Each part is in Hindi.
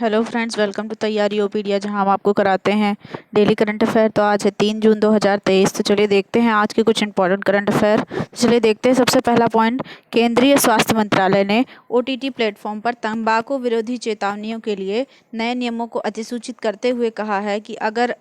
हेलो फ्रेंड्स, वेलकम टू तैयारी ओपीडिया, जहां हम आपको कराते हैं डेली करंट अफेयर। तो आज है 3 जून 2023। तो चलिए देखते हैं आज के कुछ इंपॉर्टेंट करंट अफेयर। चलिए देखते हैं सबसे पहला पॉइंट। केंद्रीय स्वास्थ्य मंत्रालय ने ओटीटी प्लेटफॉर्म पर तंबाकू विरोधी चेतावनियों के लिए नए नियमों को अधिसूचित करते हुए कहा है कि अगर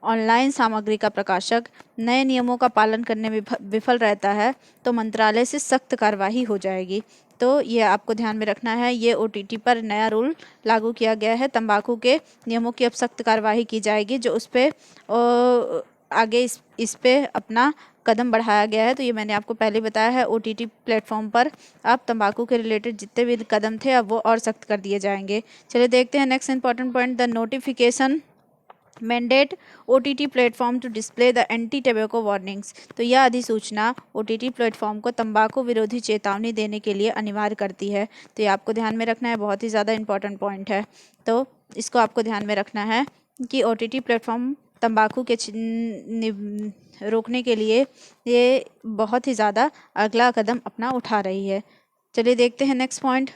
ऑनलाइन सामग्री का प्रकाशक नए नियमों का पालन करने में विफल रहता है तो मंत्रालय से सख्त कार्रवाई हो जाएगी। तो ये आपको ध्यान में रखना है। ये ओटीटी पर नया रूल लागू किया गया है। तंबाकू के नियमों की अब सख्त कार्रवाई की जाएगी जो उस पर आगे इस पे अपना कदम बढ़ाया गया है। तो ये मैंने आपको पहले बताया है। ओटीटी प्लेटफॉर्म पर अब तंबाकू के रिलेटेड जितने भी कदम थे अब वो और सख्त कर दिए जाएंगे। चलिए देखते हैं next important point. The notification mandate OTT platform to display the anti tobacco warnings. तो यह अधिसूचना ओटीटी प्लेटफॉर्म को तंबाकू विरोधी चेतावनी देने के लिए अनिवार्य करती है। तो ये आपको ध्यान में रखना है, बहुत ही ज़्यादा इंपॉर्टेंट पॉइंट है। तो इसको आपको ध्यान में रखना है कि ओटीटी प्लेटफॉर्म तंबाकू के रोकने के लिए ये बहुत ही ज़्यादा अगला कदम अपना उठा रही है। चलिए देखते हैं next point.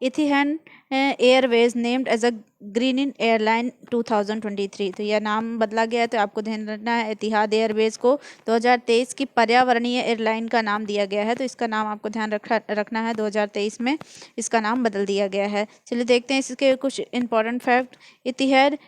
Etihad airways named as a green airline 2023। तो यह नाम बदला गया है। तो आपको ध्यान रखना है, इतिहाद एयरवेज को 2023 की पर्यावरणीय एयरलाइन का नाम दिया गया है। तो इसका नाम आपको ध्यान रखना है। 2023 में इसका नाम बदल दिया गया है। चलिए देखते हैं इसके कुछ important fact. Etihad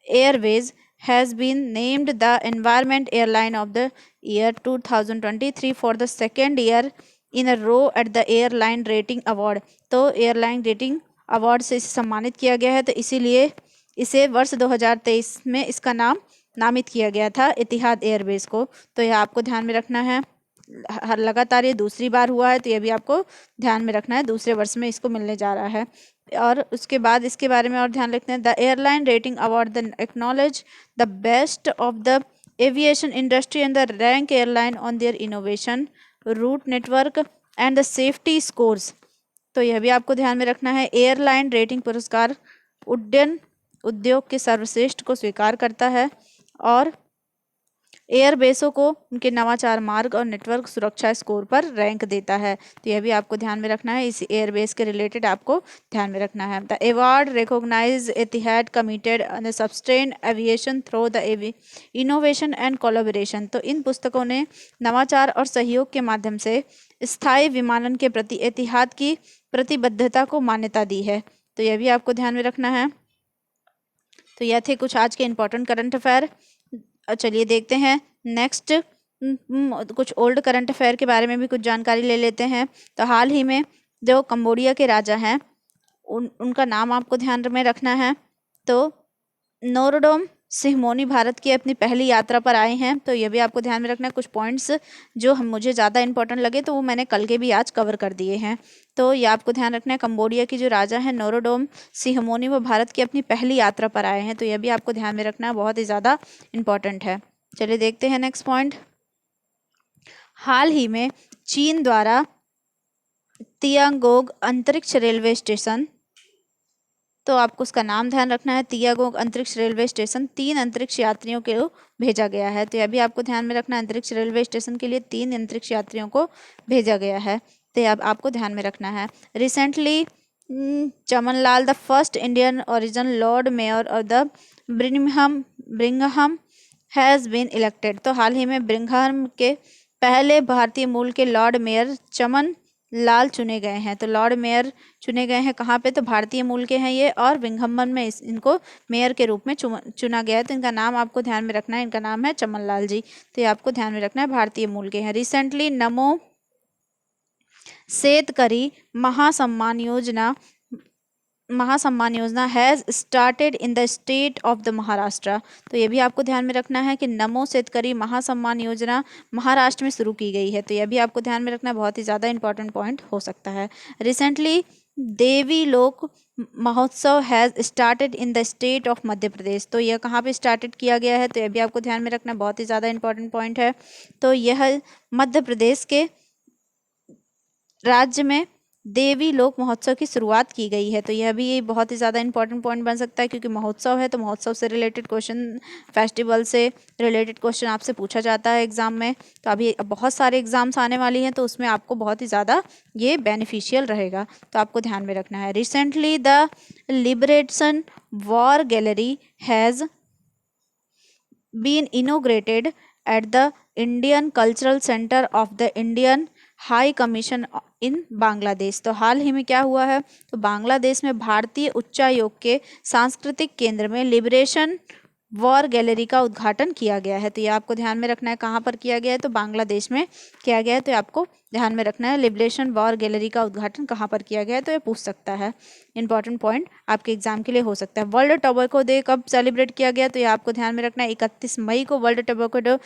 Airways has been named the Environment Airline of the Year 2023 for the second year in a row at the airline rating award. तो एयरलाइन रेटिंग अवार्ड से इसे सम्मानित किया गया है। तो इसीलिए इसे वर्ष 2023 में इसका नाम नामित किया गया था, इतिहाद एयरवेज को। तो यह आपको ध्यान में रखना है। हर लगातार ये दूसरी बार हुआ है, तो यह भी आपको ध्यान में रखना है। दूसरे वर्ष में इसको मिलने जा रहा है। और उसके बाद इसके बारे में और ध्यान रखते हैं। The airline rating award the acknowledge the best of the aviation industry and the rank airline on their innovation route network and the safety scores. तो यह भी आपको ध्यान में रखना है। एयरलाइन रेटिंग पुरस्कार उड्डयन उद्योग के सर्वश्रेष्ठ को स्वीकार करता है और एयरबेसों को उनके नवाचार मार्ग और नेटवर्क सुरक्षा स्कोर पर रैंक देता है। तो यह भी आपको ध्यान में रखना है। इस एयरबेस के रिलेटेड आपको ध्यान में रखना है। The award recognize Etihad committed and sustain aviation through the innovation and collaboration. तो इन पुस्तकों ने नवाचार और सहयोग के माध्यम से स्थायी विमानन के प्रति एतिहाद की प्रतिबद्धता को मान्यता दी है। तो यह भी आपको ध्यान में रखना है। तो यह थे कुछ आज के इंपॉर्टेंट करंट अफेयर। चलिए देखते हैं नेक्स्ट कुछ ओल्ड करंट अफेयर के बारे में भी कुछ जानकारी ले लेते हैं। तो हाल ही में जो कंबोडिया के राजा हैं उनका नाम आपको ध्यान में रखना है। तो नोरोडोम सिहमोनी भारत की अपनी पहली यात्रा पर आए हैं। तो ये भी आपको ध्यान में रखना है। कुछ पॉइंट्स जो हम मुझे ज़्यादा इंपॉर्टेंट लगे तो वो मैंने कल के भी आज कवर कर दिए हैं। तो ये आपको ध्यान रखना है। कंबोडिया की जो राजा है नोरोडोम सिहमोनी, वो भारत की अपनी पहली यात्रा पर आए हैं। तो यह भी आपको ध्यान में रखना है, बहुत ही ज़्यादा इंपॉर्टेंट है। चलिए देखते हैं नेक्स्ट पॉइंट। हाल ही में चीन द्वारा तियांगोंग अंतरिक्ष रेलवे स्टेशन, तो आपको उसका नाम ध्यान रखना है, तियांगोंग अंतरिक्ष रेलवे स्टेशन 3 अंतरिक्ष यात्रियों को भेजा गया है। तो यह भी आपको ध्यान में रखना है। अंतरिक्ष रेलवे स्टेशन के लिए 3 अंतरिक्ष यात्रियों को भेजा गया है। तो यह आपको ध्यान में रखना है। Recently Chamanlal the first Indian origin lord mayor of the Birmingham has been elected. तो हाल ही में ब्रिंघम के पहले भारतीय मूल के लॉर्ड मेयर चमन लाल चुने गए हैं। तो लॉर्ड मेयर चुने गए हैं कहाँ पे? तो भारतीय मूल के हैं ये, और बिंघमन में इनको मेयर के रूप में चुना गया है। तो इनका नाम आपको ध्यान में रखना है। इनका नाम है चमन लाल जी। तो ये आपको ध्यान में रखना है, भारतीय मूल के हैं। रिसेंटली नमो सेतकरी महासम्मान योजना has started in the state of the Maharashtra. तो ये भी आपको ध्यान में रखना है कि नमो सेतकरी महासम्मान योजना महाराष्ट्र में शुरू की गई है। तो यह भी आपको ध्यान में रखना है, बहुत ही ज़्यादा इंपॉर्टेंट पॉइंट हो सकता है। Recently Devi Lok Mahotsav has started in the state of Madhya Pradesh. तो यह कहाँ पे स्टार्टेड किया गया है? तो यह भी आपको ध्यान में रखना, बहुत ही ज़्यादा इंपॉर्टेंट पॉइंट है। तो यह मध्य प्रदेश के राज्य में देवी लोक महोत्सव की शुरुआत की गई है? तो यह भी बहुत ही ज़्यादा इंपॉर्टेंट पॉइंट बन सकता है, क्योंकि महोत्सव है तो महोत्सव से रिलेटेड क्वेश्चन, फेस्टिवल से रिलेटेड क्वेश्चन आपसे पूछा जाता है एग्जाम में। तो अभी बहुत सारे एग्जाम्स आने वाली हैं, तो उसमें आपको बहुत ही ज़्यादा ये बेनिफिशियल रहेगा, तो आपको ध्यान में रखना है। Recently the liberation war gallery has been inaugurated at the Indian Cultural Center of the Indian high commission इन बांग्लादेश। तो हाल ही में क्या हुआ है, तो बांग्लादेश में भारतीय उच्चायोग के सांस्कृतिक केंद्र में लिबरेशन वॉर गैलरी का उद्घाटन किया गया है। तो ये आपको ध्यान में रखना है, कहाँ पर किया गया है, तो बांग्लादेश में किया गया है। तो आपको ध्यान में रखना है लिबरेशन वॉर गैलरी का उद्घाटन कहाँ पर किया गया है, तो ये पूछ सकता है, इंपॉर्टेंट पॉइंट आपके एग्जाम के लिए हो सकता है। वर्ल्ड टोबैको डे कब सेलिब्रेट किया गया, तो ये आपको ध्यान में रखना है 31 मई को वर्ल्ड टोबैको डे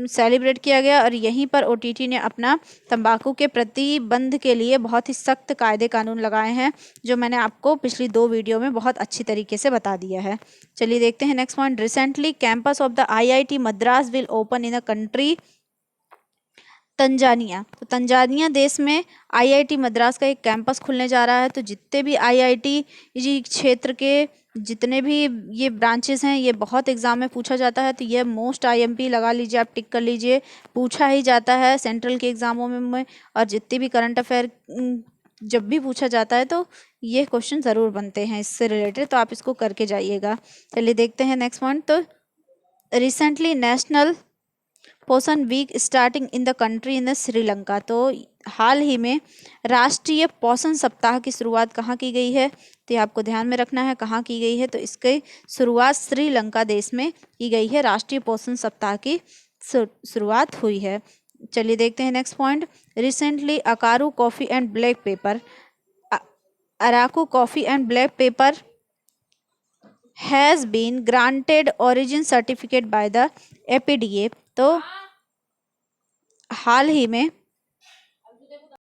सेलिब्रेट किया गया। और यहीं पर ओटीटी ने अपना तंबाकू के प्रतिबंध के लिए बहुत ही सख्त कायदे कानून लगाए हैं, जो मैंने आपको पिछली 2 वीडियो में बहुत अच्छी तरीके से बता दिया है। चलिए देखते हैं next point. Recently campus of the IIT Madras will open in a country Tanzania. तो तंजानिया देश में आईआईटी मद्रास का एक कैंपस खुलने जा रहा है। तो जितने भी आईआईटी जी क्षेत्र के जितने भी ये ब्रांचेस हैं, ये बहुत एग्जाम में पूछा जाता है। तो ये मोस्ट आईएमपी लगा लीजिए, आप टिक कर लीजिए, पूछा ही जाता है सेंट्रल के एग्जामों में। और जितने भी करंट अफेयर जब भी पूछा जाता है तो ये क्वेश्चन ज़रूर बनते हैं इससे रिलेटेड, तो आप इसको करके जाइएगा। चलिए देखते हैं नेक्स्ट पॉइंट। तो recently national Poshan week starting in the country in the Sri Lanka. तो हाल ही में राष्ट्रीय पोषण सप्ताह की शुरुआत कहाँ की गई है, तो ये आपको ध्यान में रखना है कहाँ की गई है। तो इसकी शुरुआत श्रीलंका देश में की गई है, राष्ट्रीय पोषण सप्ताह की शुरुआत हुई है। चलिए देखते हैं नेक्स्ट पॉइंट। रिसेंटली अकारू coffee and black pepper, Araku coffee and black pepper has been granted origin certificate by the APEDA. तो हाल ही में